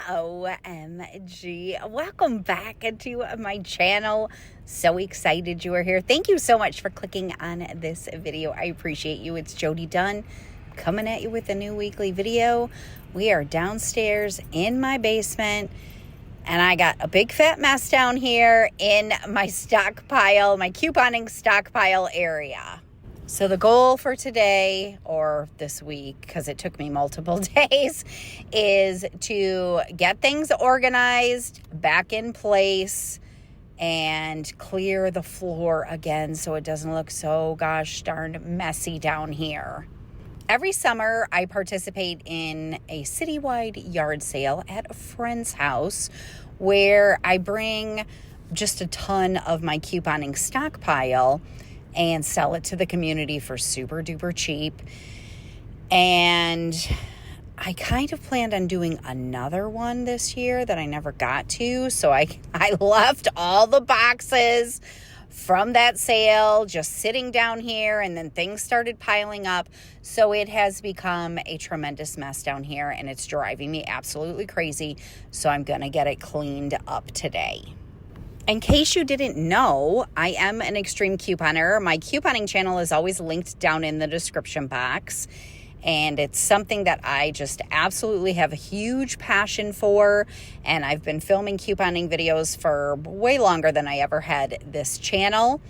OMG. Welcome back to my channel. So excited you are here. Thank you so much for clicking on this video. I appreciate you. It's Jody Dunn coming at you with a new weekly video. We are downstairs in my basement and I got a big fat mess down here in my stockpile, my couponing stockpile area. So the goal for today, or this week, because it took me multiple days, is to get things organized, back in place, and clear the floor again so it doesn't look so gosh darn messy down here. Every summer, I participate in a citywide yard sale at a friend's house where I bring just a ton of my couponing stockpile and sell it to the community for super duper cheap. And I kind of planned on doing another one this year that I never got to. So I left all the boxes from that sale just sitting down here, and then things started piling up. So it has become a tremendous mess down here and it's driving me absolutely crazy. So I'm gonna get it cleaned up today. In case you didn't know, I am an extreme couponer. My couponing channel is always linked down in the description box. And it's something that I just absolutely have a huge passion for. And I've been filming couponing videos for way longer than I ever had this channel.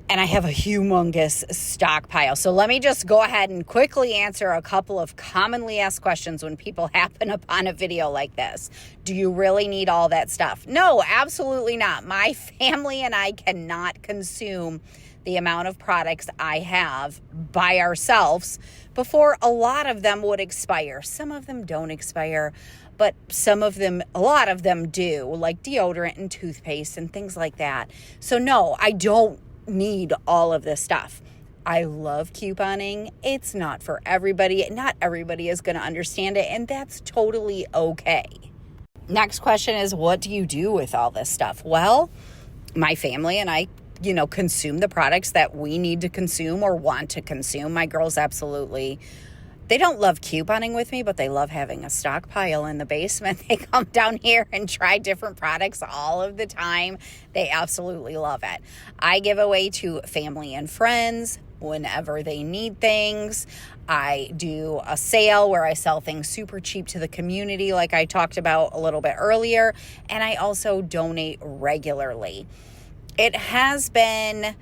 And I have a humongous stockpile. So let me just go ahead and quickly answer a couple of commonly asked questions when people happen upon a video like this. Do you really need all that stuff? No, absolutely not. My family and I cannot consume the amount of products I have by ourselves before a lot of them would expire. Some of them don't expire, but a lot of them do, like deodorant and toothpaste and things like that. So no, I don't need all of this stuff. I love couponing. It's not for everybody. Not everybody is going to understand it, and that's totally okay. Next question is, what do you do with all this stuff? Well, my family and I, consume the products that we need to consume or want to consume. My girls absolutely, they don't love couponing with me, but they love having a stockpile in the basement. They come down here and try different products all of the time. They absolutely love it. I give away to family and friends whenever they need things. I do a sale where I sell things super cheap to the community, like I talked about a little bit earlier, and I also donate regularly. It has been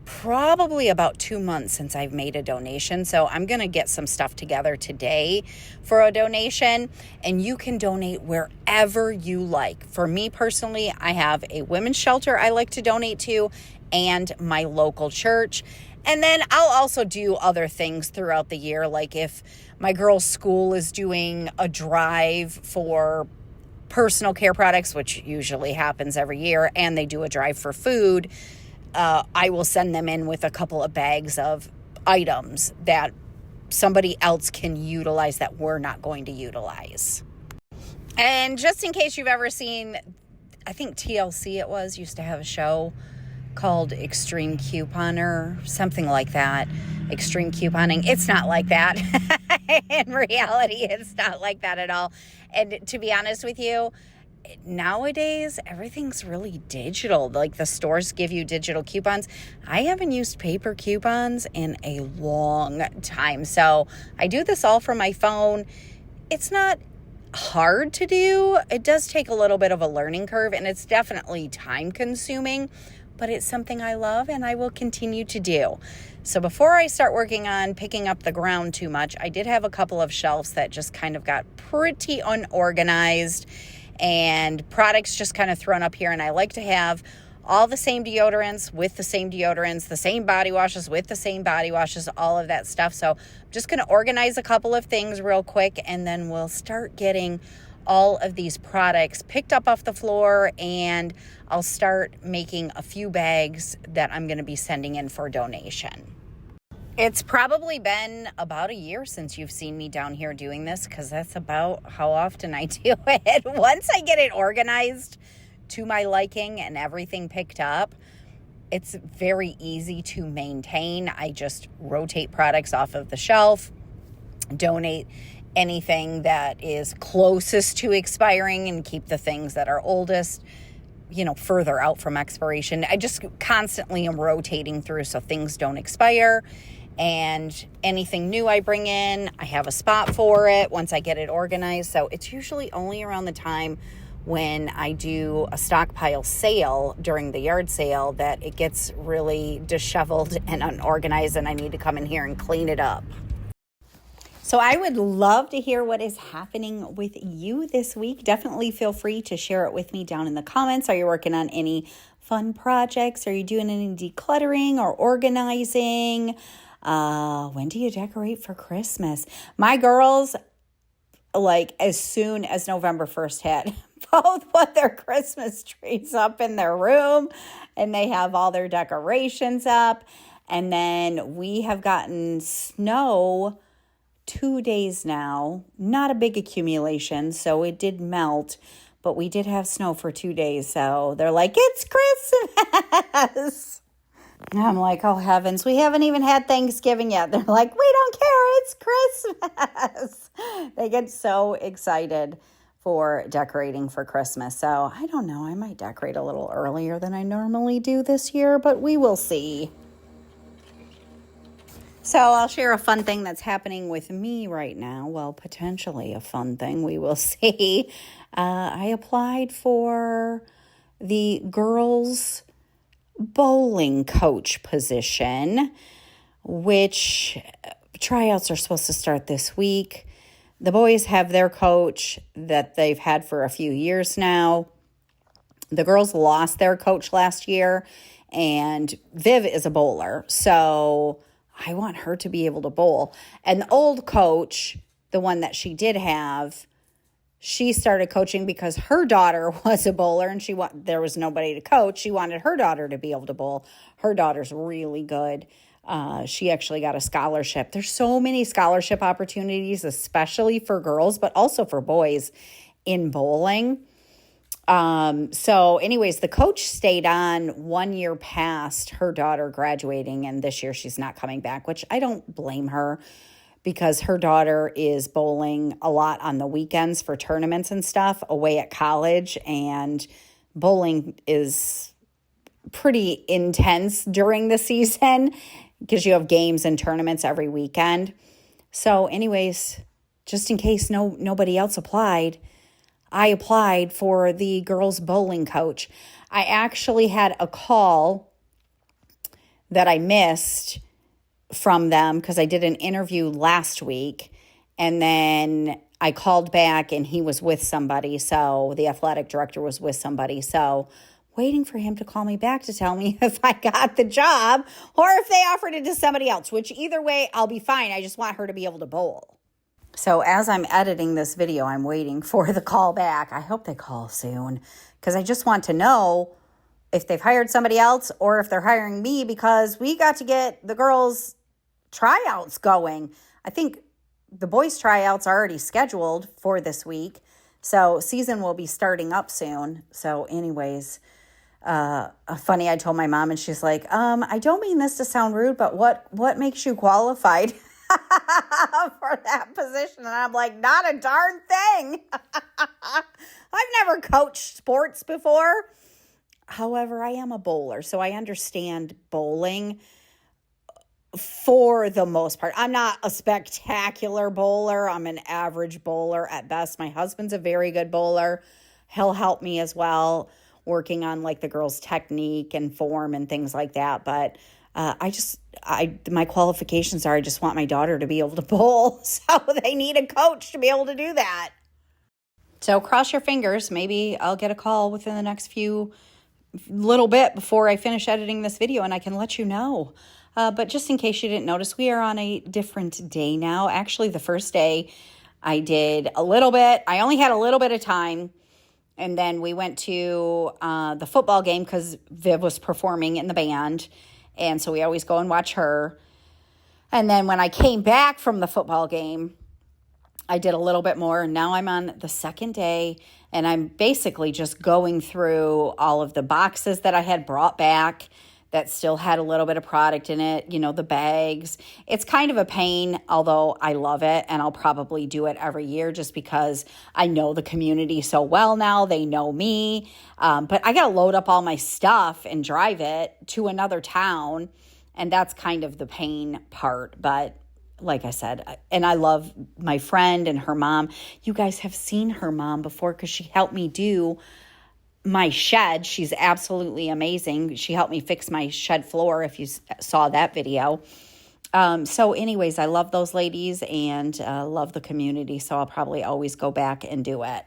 probably about 2 months since I've made a donation. So I'm going to get some stuff together today for a donation, and you can donate wherever you like. For me personally, I have a women's shelter I like to donate to and my local church. And then I'll also do other things throughout the year. Like if my girls' school is doing a drive for personal care products, which usually happens every year, and they do a drive for food, I will send them in with a couple of bags of items that somebody else can utilize that we're not going to utilize. And just in case you've ever seen, I think TLC used to have a show called Extreme Couponer, something like that. Extreme couponing. It's not like that. In reality, it's not like that at all. And to be honest with you, nowadays, everything's really digital. Like the stores give you digital coupons. I haven't used paper coupons in a long time. So I do this all from my phone. It's not hard to do. It does take a little bit of a learning curve, and it's definitely time consuming, but it's something I love and I will continue to do. So before I start working on picking up the ground too much, I did have a couple of shelves that just kind of got pretty unorganized and products just kind of thrown up here. And I like to have all the same deodorants with the same deodorants, the same body washes with the same body washes, all of that stuff. So I'm just going to organize a couple of things real quick, and then we'll start getting all of these products picked up off the floor, and I'll start making a few bags that I'm going to be sending in for donation. It's probably been about a year since you've seen me down here doing this, because that's about how often I do it. Once I get it organized to my liking and everything picked up, it's very easy to maintain. I just rotate products off of the shelf, donate anything that is closest to expiring and keep the things that are oldest, further out from expiration. I just constantly am rotating through so things don't expire. And anything new I bring in, I have a spot for it once I get it organized. So it's usually only around the time when I do a stockpile sale during the yard sale that it gets really disheveled and unorganized, and I need to come in here and clean it up. So I would love to hear what is happening with you this week. Definitely feel free to share it with me down in the comments. Are you working on any fun projects? Are you doing any decluttering or organizing? When do you decorate for Christmas? My girls, as soon as November 1st hit, both put their Christmas trees up in their room, and they have all their decorations up. And then we have gotten snow 2 days now. Not a big accumulation, so it did melt, but we did have snow for 2 days. So they're like, it's Christmas. And I'm like, oh heavens, we haven't even had Thanksgiving yet. They're like, we don't care, it's Christmas. They get so excited for decorating for Christmas. So I don't know, I might decorate a little earlier than I normally do this year, but we will see. So I'll share a fun thing that's happening with me right now. Well, potentially a fun thing, we will see. I applied for the girls' bowling coach position, which tryouts are supposed to start this week. The boys have their coach that they've had for a few years now. The girls lost their coach last year, and Viv is a bowler, so I want her to be able to bowl. And the old coach, the one that she did have, she started coaching because her daughter was a bowler and there was nobody to coach. She wanted her daughter to be able to bowl. Her daughter's really good. She actually got a scholarship. There's so many scholarship opportunities, especially for girls, but also for boys in bowling. So anyways, the coach stayed on 1 year past her daughter graduating, and this year she's not coming back, which I don't blame her because her daughter is bowling a lot on the weekends for tournaments and stuff away at college, and bowling is pretty intense during the season because you have games and tournaments every weekend. So anyways, just in case nobody else applied, I applied for the girls' bowling coach. I actually had a call that I missed from them because I did an interview last week, and then I called back and he was with somebody. So the athletic director was with somebody. So waiting for him to call me back to tell me if I got the job or if they offered it to somebody else, which either way, I'll be fine. I just want her to be able to bowl. So as I'm editing this video, I'm waiting for the call back. I hope they call soon because I just want to know if they've hired somebody else or if they're hiring me, because we got to get the girls' tryouts going. I think the boys' tryouts are already scheduled for this week. So season will be starting up soon. So anyways, funny, I told my mom and she's like, I don't mean this to sound rude, but what makes you qualified for that position? And I'm like, not a darn thing. I've never coached sports before. However, I am a bowler, so I understand bowling for the most part. I'm not a spectacular bowler. I'm an average bowler at best. My husband's a very good bowler. He'll help me as well, working on like the girls' technique and form and things like that. But my qualifications are I just want my daughter to be able to bowl. So they need a coach to be able to do that. So cross your fingers. Maybe I'll get a call within the next little bit before I finish editing this video and I can let you know. But just in case you didn't notice, we are on a different day now. Actually, the first day I did a little bit. I only had a little bit of time. And then we went to the football game because Viv was performing in the band. And so we always go and watch her. And then when I came back from the football game, I did a little bit more. Now I'm on the second day, and I'm basically just going through all of the boxes that I had brought back that still had a little bit of product in it, the bags. It's kind of a pain, although I love it, and I'll probably do it every year just because I know the community so well now. They know me. But I got to load up all my stuff and drive it to another town, and that's kind of the pain part. But like I said, and I love my friend and her mom. You guys have seen her mom before because she helped me do my shed. She's absolutely amazing. She helped me fix my shed floor, if you saw that video. So anyways, I love those ladies and love the community, so I'll probably always go back and do it.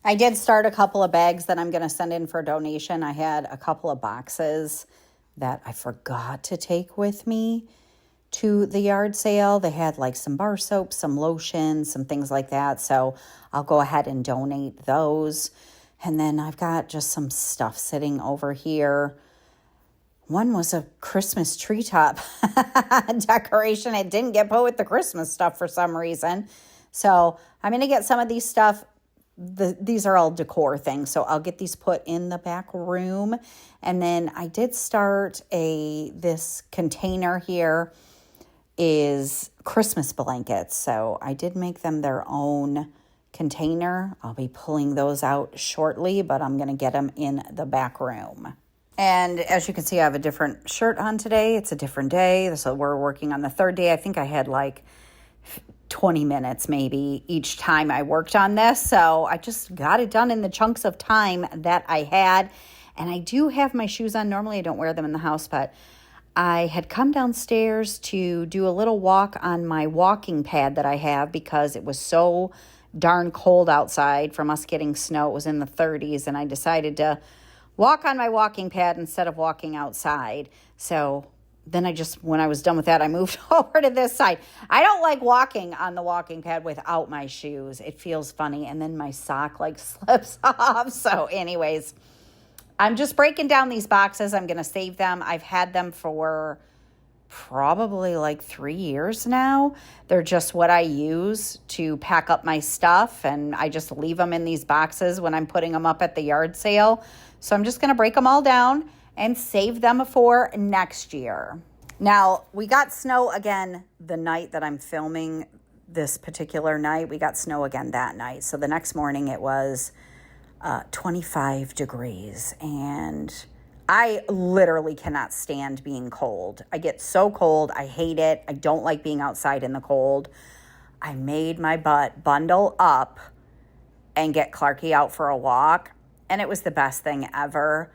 I did start a couple of bags that I'm going to send in for donation. I had a couple of boxes that I forgot to take with me to the yard sale. They had like some bar soap, some lotion, some things like that. So I'll go ahead and donate those. And then I've got just some stuff sitting over here. One was a Christmas treetop decoration. It didn't get put with the Christmas stuff for some reason. So I'm going to get some of these stuff. These are all decor things. So I'll get these put in the back room. And then I did start this container here is Christmas blankets. So I did make them their own container. I'll be pulling those out shortly, but I'm going to get them in the back room. And as you can see, I have a different shirt on today. It's a different day. So we're working on the third day. I think I had like 20 minutes maybe each time I worked on this. So I just got it done in the chunks of time that I had. And I do have my shoes on. Normally I don't wear them in the house, but I had come downstairs to do a little walk on my walking pad that I have because it was so darn cold outside from us getting snow. It was in the 30s, and I decided to walk on my walking pad instead of walking outside. So then when I was done with that, I moved over to this side. I don't like walking on the walking pad without my shoes. It feels funny, and then my sock slips off. So anyways, I'm just breaking down these boxes. I'm going to save them. I've had them for probably 3 years now. They're just what I use to pack up my stuff, and I just leave them in these boxes when I'm putting them up at the yard sale. So I'm just going to break them all down and save them for next year. Now, we got snow again the night that I'm filming this particular night. We got snow again that night. So the next morning it was 25 degrees, and I literally cannot stand being cold. I get so cold. I hate it. I don't like being outside in the cold. I made my butt bundle up and get Clarky out for a walk, and it was the best thing ever.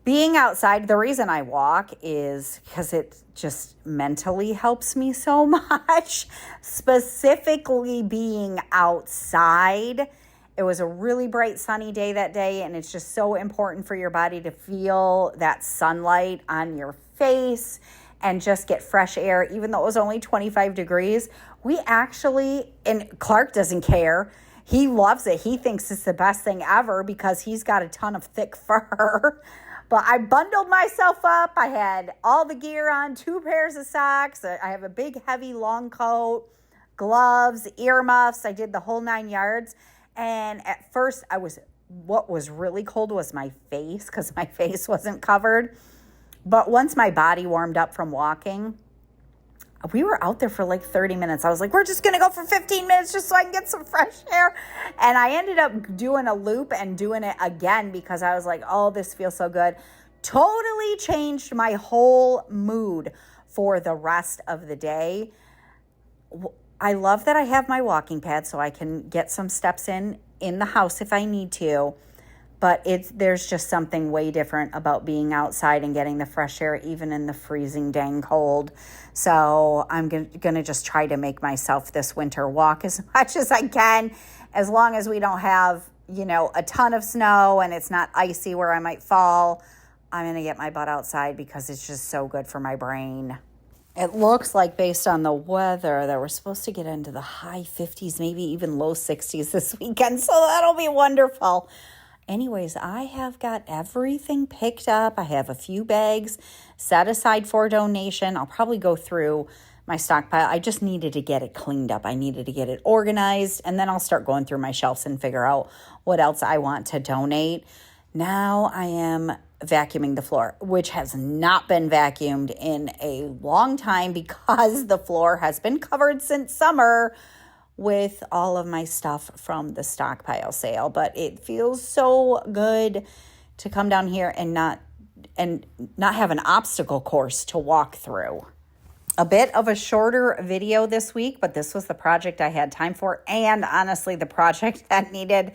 Being outside, the reason I walk is because it just mentally helps me so much. Specifically being outside. It was a really bright sunny day that day, and it's just so important for your body to feel that sunlight on your face and just get fresh air. Even though it was only 25 degrees, we actually, and Clark doesn't care. He loves it. He thinks it's the best thing ever because he's got a ton of thick fur. But I bundled myself up. I had all the gear on, 2 pairs of socks. I have a big, heavy, long coat, gloves, earmuffs. I did the whole 9 yards. And at first, what was really cold was my face because my face wasn't covered. But once my body warmed up from walking, we were out there for 30 minutes. I was like, we're just going to go for 15 minutes just so I can get some fresh air. And I ended up doing a loop and doing it again because I was like, oh, this feels so good. Totally changed my whole mood for the rest of the day. I love that I have my walking pad so I can get some steps in the house if I need to. But there's just something way different about being outside and getting the fresh air, even in the freezing dang cold. So I'm going to just try to make myself this winter walk as much as I can, as long as we don't have, a ton of snow and it's not icy where I might fall. I'm going to get my butt outside because it's just so good for my brain. It looks like, based on the weather, that we're supposed to get into the high 50s, maybe even low 60s this weekend. So that'll be wonderful. Anyways, I have got everything picked up. I have a few bags set aside for donation. I'll probably go through my stockpile. I just needed to get it cleaned up. I needed to get it organized. And then I'll start going through my shelves and figure out what else I want to donate. Now I am vacuuming the floor, which has not been vacuumed in a long time because the floor has been covered since summer with all of my stuff from the Stockpile sale. But it feels so good to come down here and not have an obstacle course to walk through. A bit of a shorter video this week, but this was the project I had time for, and honestly, the project that needed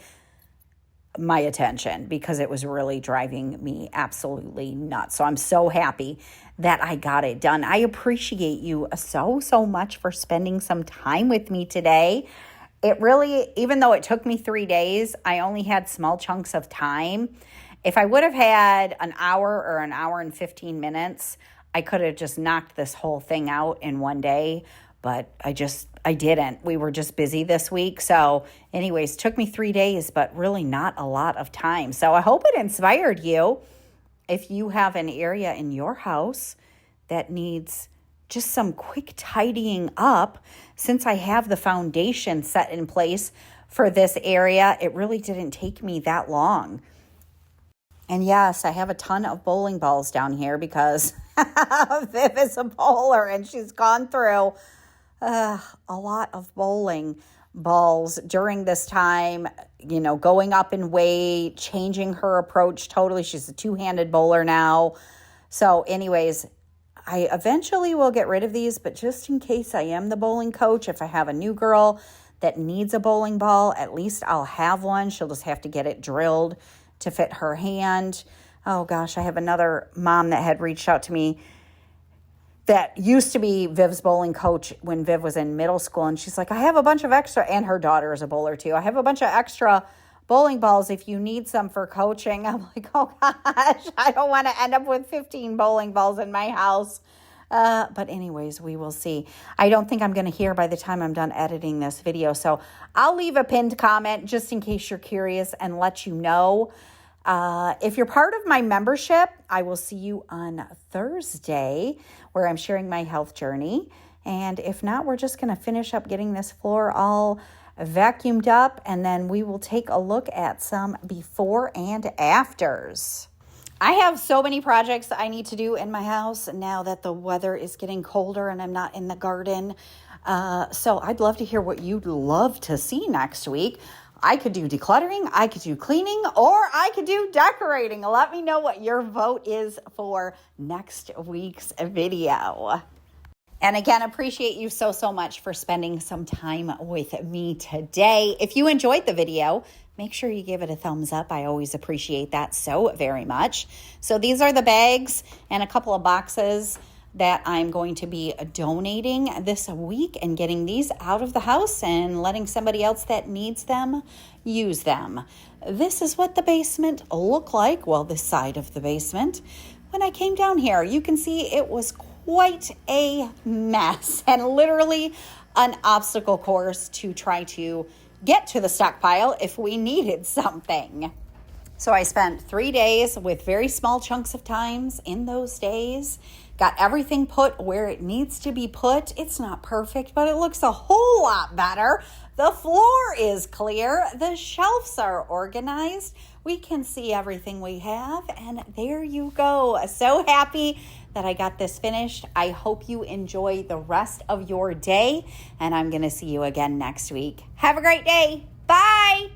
my attention because it was really driving me absolutely nuts. So I'm so happy that I got it done. I appreciate you so much for spending some time with me today. It really, even though it took me 3 days, I only had small chunks of time. If I would have had an hour or an hour and 15 minutes, I could have just knocked this whole thing out in one day, but I didn't. We were just busy this week. So anyways, took me 3 days, but really not a lot of time. So I hope it inspired you. If you have an area in your house that needs just some quick tidying up, since I have the foundation set in place for this area, it really didn't take me that long. And yes, I have a ton of bowling balls down here because Viv is a bowler and she's gone through a lot of bowling balls during this time, going up in weight, changing her approach totally. She's a two-handed bowler now. So anyways, I eventually will get rid of these, but just in case I am the bowling coach, if I have a new girl that needs a bowling ball, at least I'll have one. She'll just have to get it drilled to fit her hand. Oh gosh, I have another mom that had reached out to me that used to be Viv's bowling coach when Viv was in middle school. And she's like, I have a bunch of extra, and her daughter is a bowler too. I have a bunch of extra bowling balls if you need some for coaching. I'm like, oh gosh, I don't want to end up with 15 bowling balls in my house. But anyways, we will see. I don't think I'm going to hear by the time I'm done editing this video. So I'll leave a pinned comment just in case you're curious and let you know. If you're part of my membership, I will see you on Thursday where I'm sharing my health journey. And if not, we're just going to finish up getting this floor all vacuumed up, and then we will take a look at some before and afters. I have so many projects I need to do in my house now that the weather is getting colder and I'm not in the garden. So I'd love to hear what you'd love to see next week. I could do decluttering, I could do cleaning, or I could do decorating. Let me know what your vote is for next week's video. And again, appreciate you so much for spending some time with me today. If you enjoyed the video, make sure you give it a thumbs up. I always appreciate that so very much. So these are the bags and a couple of boxes that I'm going to be donating this week and getting these out of the house and letting somebody else that needs them use them. This is what the basement looked like. Well, this side of the basement. When I came down here, you can see it was quite a mess and literally an obstacle course to try to get to the stockpile if we needed something. So I spent 3 days with very small chunks of times in those days. Got everything put where it needs to be put. It's not perfect, but it looks a whole lot better. The floor is clear. The shelves are organized. We can see everything we have, and there you go. So happy that I got this finished. I hope you enjoy the rest of your day, and I'm going to see you again next week. Have a great day. Bye.